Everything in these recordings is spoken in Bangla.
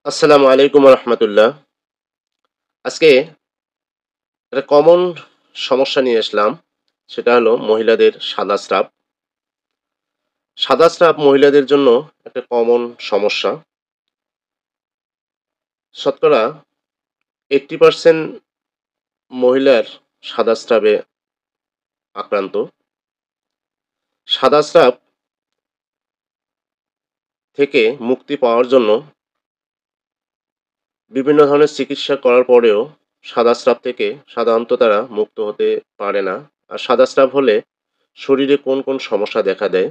আসসালামু আলাইকুম রহমতুল্লাহ। আজকে একটা কমন সমস্যা নিয়ে আসলাম। সেটা হলো মহিলাদের সাদা স্রাব। সাদা স্রাব মহিলাদের জন্য একটা কমন সমস্যা। শতকরা 80% মহিলার সাদা স্রাবে আক্রান্ত। সাদা স্রাব থেকে মুক্তি পাওয়ার জন্য বিভিন্ন ধরনের চিকিৎসা করার পরেও সাদা স্রাব থেকে সাধারণত তারা মুক্ত হতে পারে না। আর সাদা স্রাব হলে শরীরে কোন কোন সমস্যা দেখা দেয়?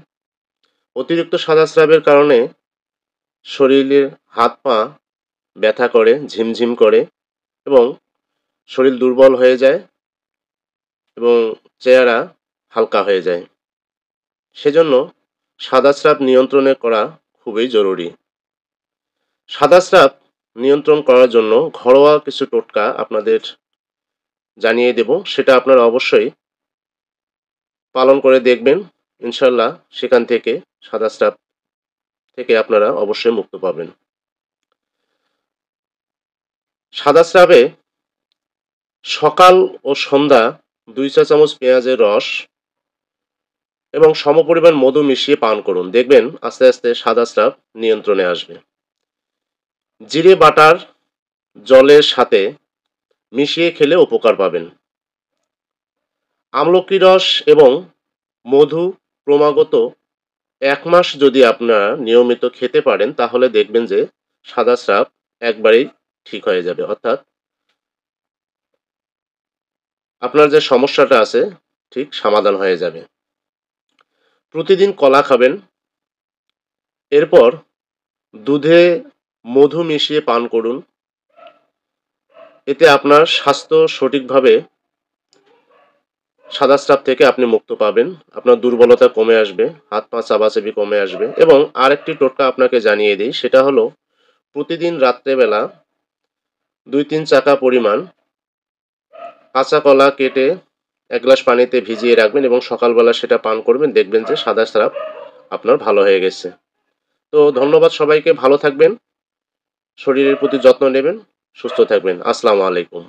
অতিরিক্ত সাদা স্রাবের কারণে শরীরের হাত পা ব্যথা করে, ঝিমঝিম করে এবং শরীর দুর্বল হয়ে যায় এবং চেহারা হালকা হয়ে যায়। সেজন্য সাদা স্রাব নিয়ন্ত্রণে করা খুবই জরুরি। সাদা স্রাব নিয়ন্ত্রণ করার জন্য ঘরোয়া কিছু টোটকা আপনাদের জানিয়ে দেব। সেটা আপনারা অবশ্যই পালন করে দেখবেন। ইনশাআল্লাহ সেখান থেকে সাদা স্রাব থেকে আপনারা অবশ্যই মুক্ত পাবেন। সাদা স্রাবে সকাল ও সন্ধ্যা ২ চা চামচ পেঁয়াজের রস এবং সমপরিমাণ মধু মিশিয়ে পান করুন। দেখবেন আস্তে আস্তে সাদা স্রাব নিয়ন্ত্রণে আসবে। জিরে বাটার জলের সাথে মিশিয়ে খেলে উপকার পাবেন। আমলকি রস এবং মধু ক্রমাগত ১ মাস যদি আপনারা নিয়মিত খেতে পারেন তাহলে দেখবেন যে সাদা স্রাব একবারেই ঠিক হয়ে যাবে। অর্থাৎ আপনার যে সমস্যাটা আছে ঠিক সমাধান হয়ে যাবে। প্রতিদিন কলা খাবেন। এরপর দুধে মধু মিশিয়ে পান করুন। এতে আপনার স্বাস্থ্য সঠিকভাবে সাদা স্রাব থেকে আপনি মুক্ত পাবেন। আপনার দুর্বলতা কমে আসবে, হাত পা চাবাচাবি কমে আসবে এবং আরেকটি টোটকা আপনাকে জানিয়ে দিই, সেটা হলো প্রতিদিন রাত্রেবেলা ২-৩ চাকা পরিমাণ কাঁচা কলা কেটে ১ গ্লাস পানিতে ভিজিয়ে রাখবেন এবং সকালবেলা সেটা পান করবেন। দেখবেন যে সাদা স্রাব আপনার ভালো হয়ে গেছে। তো ধন্যবাদ সবাইকে, ভালো থাকবেন, শরীরের প্রতি যত্ন নেবেন, সুস্থ থাকবেন। আসসালামু আলাইকুম।